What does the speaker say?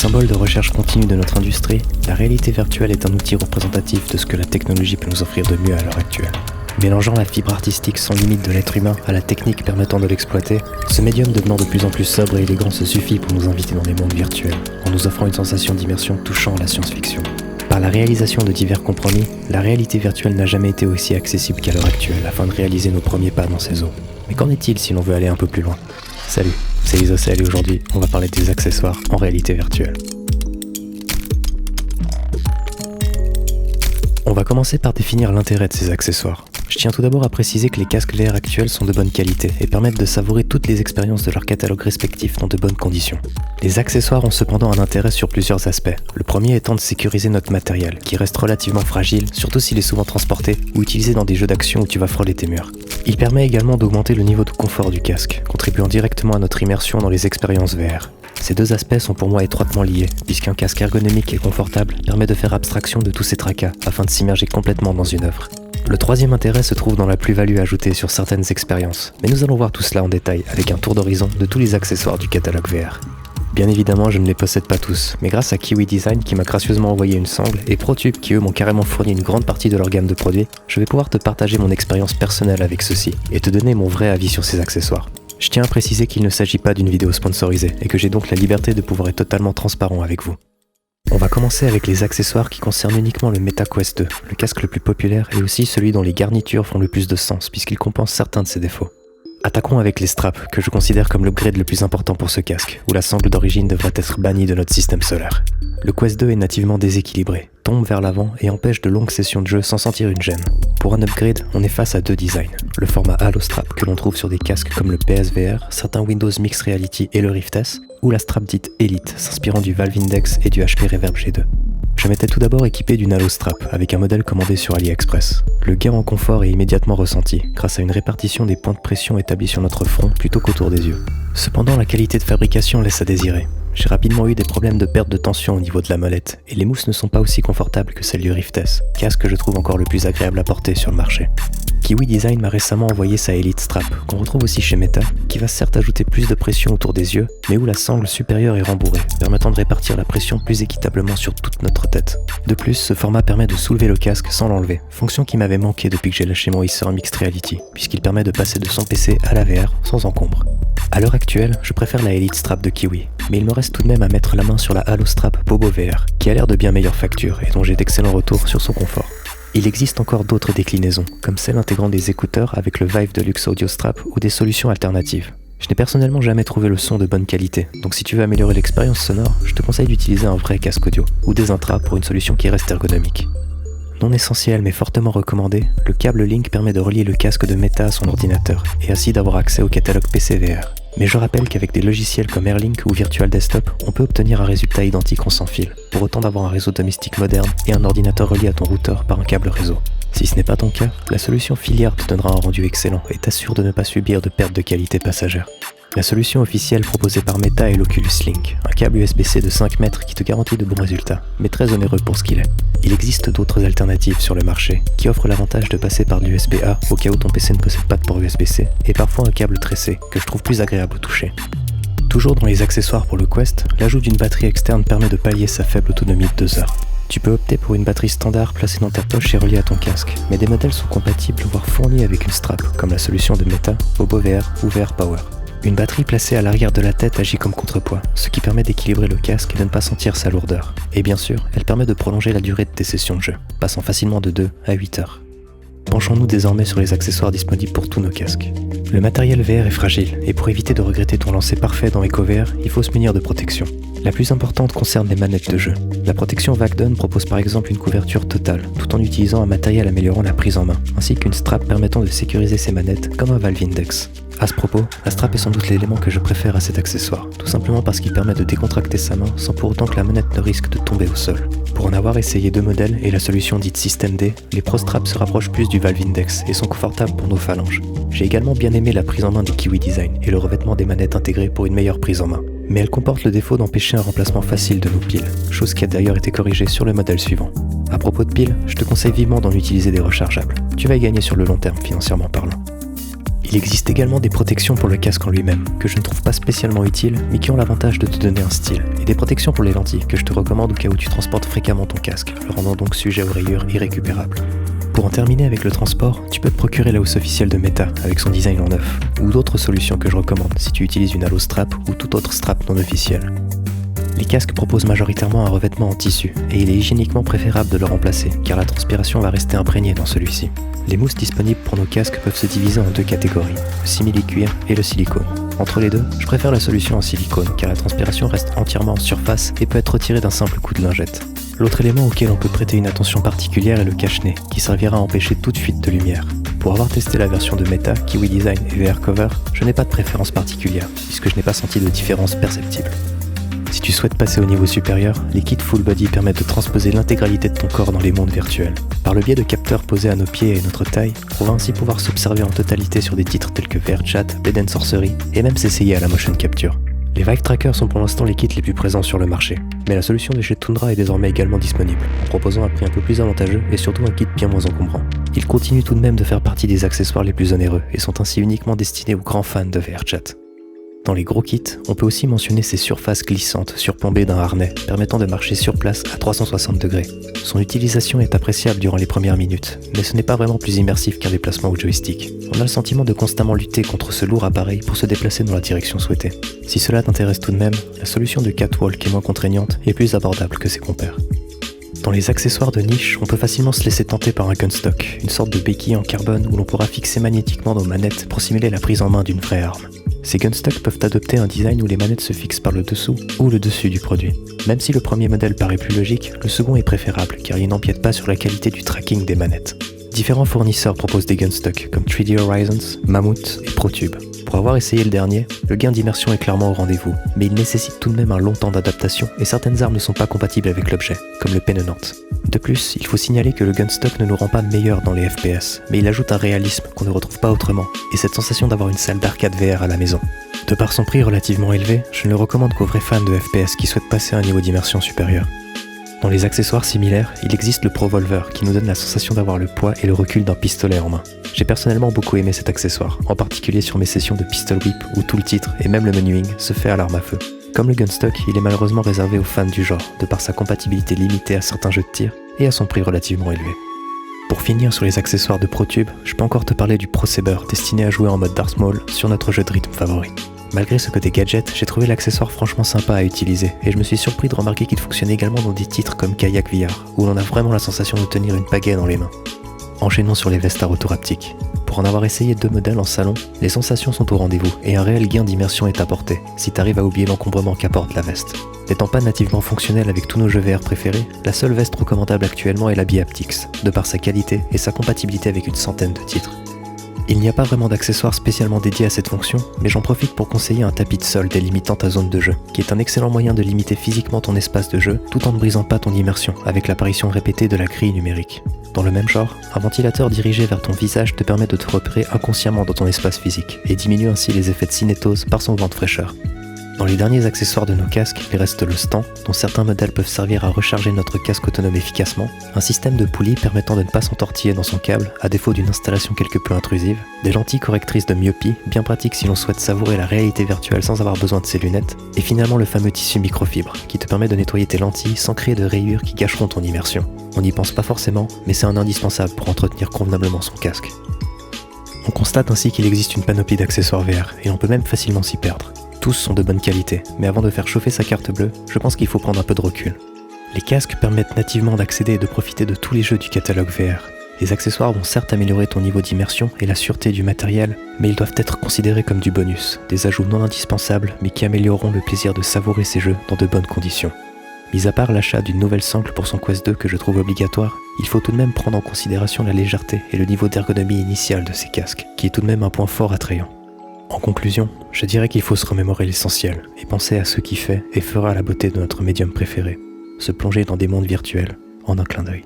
Symbole de recherche continue de notre industrie, la réalité virtuelle est un outil représentatif de ce que la technologie peut nous offrir de mieux à l'heure actuelle. Mélangeant la fibre artistique sans limite de l'être humain à la technique permettant de l'exploiter, ce médium devenant de plus en plus sobre et élégant se suffit pour nous inviter dans les mondes virtuels, en nous offrant une sensation d'immersion touchant à la science-fiction. Par la réalisation de divers compromis, la réalité virtuelle n'a jamais été aussi accessible qu'à l'heure actuelle afin de réaliser nos premiers pas dans ces eaux. Mais qu'en est-il si l'on veut aller un peu plus loin ? Salut, c'est Isocel et aujourd'hui, on va parler des accessoires en réalité virtuelle. On va commencer par définir l'intérêt de ces accessoires. Je tiens tout d'abord à préciser que les casques VR actuels sont de bonne qualité et permettent de savourer toutes les expériences de leur catalogue respectif dans de bonnes conditions. Les accessoires ont cependant un intérêt sur plusieurs aspects. Le premier étant de sécuriser notre matériel, qui reste relativement fragile, surtout s'il est souvent transporté ou utilisé dans des jeux d'action où tu vas frôler tes murs. Il permet également d'augmenter le niveau de confort du casque, contribuant directement à notre immersion dans les expériences VR. Ces deux aspects sont pour moi étroitement liés, puisqu'un casque ergonomique et confortable permet de faire abstraction de tous ces tracas afin de s'immerger complètement dans une œuvre. Le troisième intérêt se trouve dans la plus-value ajoutée sur certaines expériences, mais nous allons voir tout cela en détail avec un tour d'horizon de tous les accessoires du catalogue VR. Bien évidemment, je ne les possède pas tous, mais grâce à Kiwi Design qui m'a gracieusement envoyé une sangle et ProTube qui eux m'ont carrément fourni une grande partie de leur gamme de produits, je vais pouvoir te partager mon expérience personnelle avec ceux-ci et te donner mon vrai avis sur ces accessoires. Je tiens à préciser qu'il ne s'agit pas d'une vidéo sponsorisée et que j'ai donc la liberté de pouvoir être totalement transparent avec vous. On va commencer avec les accessoires qui concernent uniquement le Meta Quest 2, le casque le plus populaire et aussi celui dont les garnitures font le plus de sens puisqu'il compense certains de ses défauts. Attaquons avec les straps, que je considère comme l'upgrade le plus important pour ce casque, où la sangle d'origine devrait être bannie de notre système solaire. Le Quest 2 est nativement déséquilibré, tombe vers l'avant et empêche de longues sessions de jeu sans sentir une gêne. Pour un upgrade, on est face à deux designs, le format Halo Strap que l'on trouve sur des casques comme le PSVR, certains Windows Mixed Reality et le Rift S, ou la strap dite Elite, s'inspirant du Valve Index et du HP Reverb G2. Je m'étais tout d'abord équipé d'une Halo Strap avec un modèle commandé sur AliExpress. Le gain en confort est immédiatement ressenti grâce à une répartition des points de pression établis sur notre front plutôt qu'autour des yeux. Cependant, la qualité de fabrication laisse à désirer. J'ai rapidement eu des problèmes de perte de tension au niveau de la molette et les mousses ne sont pas aussi confortables que celles du Rift S, casque que je trouve encore le plus agréable à porter sur le marché. Kiwi Design m'a récemment envoyé sa Elite Strap, qu'on retrouve aussi chez Meta, qui va certes ajouter plus de pression autour des yeux, mais où la sangle supérieure est rembourrée, permettant de répartir la pression plus équitablement sur toute notre tête. De plus, ce format permet de soulever le casque sans l'enlever, fonction qui m'avait manqué depuis que j'ai lâché mon Acer Mixed Reality, puisqu'il permet de passer de son PC à la VR sans encombre. À l'heure actuelle, je préfère la Elite Strap de Kiwi, mais il me reste tout de même à mettre la main sur la Halo Strap Bobo VR, qui a l'air de bien meilleure facture et dont j'ai d'excellents retours sur son confort. Il existe encore d'autres déclinaisons, comme celle intégrant des écouteurs avec le Vive Deluxe Audio Strap ou des solutions alternatives. Je n'ai personnellement jamais trouvé le son de bonne qualité, donc si tu veux améliorer l'expérience sonore, je te conseille d'utiliser un vrai casque audio, ou des intras pour une solution qui reste ergonomique. Non essentiel mais fortement recommandé, le câble Link permet de relier le casque de Meta à son ordinateur, et ainsi d'avoir accès au catalogue PC VR. Mais je rappelle qu'avec des logiciels comme Airlink ou Virtual Desktop, on peut obtenir un résultat identique en sans fil, pour autant d'avoir un réseau domestique moderne et un ordinateur relié à ton routeur par un câble réseau. Si ce n'est pas ton cas, la solution filière te donnera un rendu excellent et t'assure de ne pas subir de perte de qualité passagère. La solution officielle proposée par Meta est l'Oculus Link, un câble USB-C de 5 mètres qui te garantit de bons résultats, mais très onéreux pour ce qu'il est. Il existe d'autres alternatives sur le marché, qui offrent l'avantage de passer par de l'USB-A au cas où ton PC ne possède pas de port USB-C, et parfois un câble tressé, que je trouve plus agréable au toucher. Toujours dans les accessoires pour le Quest, l'ajout d'une batterie externe permet de pallier sa faible autonomie de 2 heures. Tu peux opter pour une batterie standard placée dans ta poche et reliée à ton casque, mais des modèles sont compatibles voire fournis avec une strap, comme la solution de Meta, Bobo VR ou VR Power. Une batterie placée à l'arrière de la tête agit comme contrepoids, ce qui permet d'équilibrer le casque et de ne pas sentir sa lourdeur. Et bien sûr, elle permet de prolonger la durée de tes sessions de jeu, passant facilement de 2 à 8 heures. Penchons-nous désormais sur les accessoires disponibles pour tous nos casques. Le matériel VR est fragile, et pour éviter de regretter ton lancer parfait dans EcoVR, il faut se munir de protection. La plus importante concerne les manettes de jeu. La protection Vagdon propose par exemple une couverture totale, tout en utilisant un matériel améliorant la prise en main, ainsi qu'une strap permettant de sécuriser ses manettes comme un Valve Index. À ce propos, la strap est sans doute l'élément que je préfère à cet accessoire, tout simplement parce qu'il permet de décontracter sa main sans pour autant que la manette ne risque de tomber au sol. Pour en avoir essayé 2 modèles et la solution dite System D, les Pro Straps se rapprochent plus du Valve Index et sont confortables pour nos phalanges. J'ai également bien aimé la prise en main du Kiwi Design et le revêtement des manettes intégrées pour une meilleure prise en main. Mais elle comporte le défaut d'empêcher un remplacement facile de nos piles, chose qui a d'ailleurs été corrigée sur le modèle suivant. À propos de piles, je te conseille vivement d'en utiliser des rechargeables. Tu vas y gagner sur le long terme financièrement parlant. Il Il existe également des protections pour le casque en lui-même, que je ne trouve pas spécialement utiles, mais qui ont l'avantage de te donner un style, et des protections pour les lentilles, que je te recommande au cas où tu transportes fréquemment ton casque, le rendant donc sujet aux rayures irrécupérables. Pour en terminer avec le transport, tu peux te procurer la housse officielle de Meta, avec son design en neuf, ou d'autres solutions que je recommande si tu utilises une halo strap ou tout autre strap non officiel. Les casques proposent majoritairement un revêtement en tissu, et il est hygiéniquement préférable de le remplacer, car la transpiration va rester imprégnée dans celui-ci. Les mousses disponibles pour nos casques peuvent se diviser en deux catégories, le simili-cuir et le silicone. Entre les deux, je préfère la solution en silicone, car la transpiration reste entièrement en surface et peut être retirée d'un simple coup de lingette. L'autre élément auquel on peut prêter une attention particulière est le cache-nez, qui servira à empêcher toute fuite de lumière. Pour avoir testé la version de Meta, Kiwi Design et VR Cover, je n'ai pas de préférence particulière, puisque je n'ai pas senti de différence perceptible. Si tu souhaites passer au niveau supérieur, les kits Full Body permettent de transposer l'intégralité de ton corps dans les mondes virtuels. Par le biais de capteurs posés à nos pieds et notre taille, on va ainsi pouvoir s'observer en totalité sur des titres tels que VRChat, Blade & Sorcery, et même s'essayer à la motion capture. Les Vive Trackers sont pour l'instant les kits les plus présents sur le marché, mais la solution de chez Tundra est désormais également disponible, en proposant un prix un peu plus avantageux et surtout un kit bien moins encombrant. Ils continuent tout de même de faire partie des accessoires les plus onéreux et sont ainsi uniquement destinés aux grands fans de VRChat. Dans les gros kits, on peut aussi mentionner ces surfaces glissantes surplombées d'un harnais permettant de marcher sur place à 360 degrés. Son utilisation est appréciable durant les premières minutes, mais ce n'est pas vraiment plus immersif qu'un déplacement au joystick. On a le sentiment de constamment lutter contre ce lourd appareil pour se déplacer dans la direction souhaitée. Si cela t'intéresse tout de même, la solution de Catwalk est moins contraignante et plus abordable que ses compères. Dans les accessoires de niche, on peut facilement se laisser tenter par un gunstock, une sorte de béquille en carbone où l'on pourra fixer magnétiquement nos manettes pour simuler la prise en main d'une vraie arme. Ces gunstocks peuvent adopter un design où les manettes se fixent par le dessous ou le dessus du produit. Même si le premier modèle paraît plus logique, le second est préférable car il n'empiète pas sur la qualité du tracking des manettes. Différents fournisseurs proposent des gunstocks comme 3D Horizons, Mammoth et ProTube. Pour avoir essayé le dernier, le gain d'immersion est clairement au rendez-vous, mais il nécessite tout de même un long temps d'adaptation et certaines armes ne sont pas compatibles avec l'objet, comme le P90. De plus, il faut signaler que le gunstock ne nous rend pas meilleurs dans les FPS, mais il ajoute un réalisme qu'on ne retrouve pas autrement, et cette sensation d'avoir une salle d'arcade VR à la maison. De par son prix relativement élevé, je ne le recommande qu'aux vrais fans de FPS qui souhaitent passer à un niveau d'immersion supérieur. Dans les accessoires similaires, il existe le Provolver qui nous donne la sensation d'avoir le poids et le recul d'un pistolet en main. J'ai personnellement beaucoup aimé cet accessoire, en particulier sur mes sessions de pistol whip où tout le titre et même le menuing se fait à l'arme à feu. Comme le gunstock, il est malheureusement réservé aux fans du genre, de par sa compatibilité limitée à certains jeux de tir et à son prix relativement élevé. Pour finir sur les accessoires de ProTube, je peux encore te parler du Pro Saber destiné à jouer en mode Darth Maul sur notre jeu de rythme favori. Malgré ce côté gadget, j'ai trouvé l'accessoire franchement sympa à utiliser et je me suis surpris de remarquer qu'il fonctionne également dans des titres comme Kayak VR, où l'on a vraiment la sensation de tenir une pagaie dans les mains. Enchaînons sur les vestes à retour haptique. Pour en avoir essayé 2 modèles en salon, les sensations sont au rendez-vous et un réel gain d'immersion est apporté, si t'arrives à oublier l'encombrement qu'apporte la veste. N'étant pas nativement fonctionnelle avec tous nos jeux VR préférés, la seule veste recommandable actuellement est la Bihaptics, de par sa qualité et sa compatibilité avec une centaine de titres. Il n'y a pas vraiment d'accessoire spécialement dédié à cette fonction, mais j'en profite pour conseiller un tapis de sol délimitant ta zone de jeu, qui est un excellent moyen de limiter physiquement ton espace de jeu, tout en ne brisant pas ton immersion, avec l'apparition répétée de la grille numérique. Dans le même genre, un ventilateur dirigé vers ton visage te permet de te repérer inconsciemment dans ton espace physique, et diminue ainsi les effets de cinétose par son vent de fraîcheur. Dans les derniers accessoires de nos casques, il reste le stand, dont certains modèles peuvent servir à recharger notre casque autonome efficacement, un système de poulies permettant de ne pas s'entortiller dans son câble, à défaut d'une installation quelque peu intrusive, des lentilles correctrices de myopie, bien pratiques si l'on souhaite savourer la réalité virtuelle sans avoir besoin de ses lunettes, et finalement le fameux tissu microfibre, qui te permet de nettoyer tes lentilles sans créer de rayures qui gâcheront ton immersion. On n'y pense pas forcément, mais c'est un indispensable pour entretenir convenablement son casque. On constate ainsi qu'il existe une panoplie d'accessoires VR, et on peut même facilement s'y perdre. Tous sont de bonne qualité, mais avant de faire chauffer sa carte bleue, je pense qu'il faut prendre un peu de recul. Les casques permettent nativement d'accéder et de profiter de tous les jeux du catalogue VR. Les accessoires vont certes améliorer ton niveau d'immersion et la sûreté du matériel, mais ils doivent être considérés comme du bonus, des ajouts non indispensables mais qui amélioreront le plaisir de savourer ces jeux dans de bonnes conditions. Mis à part l'achat d'une nouvelle sangle pour son Quest 2 que je trouve obligatoire, il faut tout de même prendre en considération la légèreté et le niveau d'ergonomie initial de ces casques, qui est tout de même un point fort attrayant. En conclusion, je dirais qu'il faut se remémorer l'essentiel et penser à ce qui fait et fera la beauté de notre médium préféré, se plonger dans des mondes virtuels en un clin d'œil.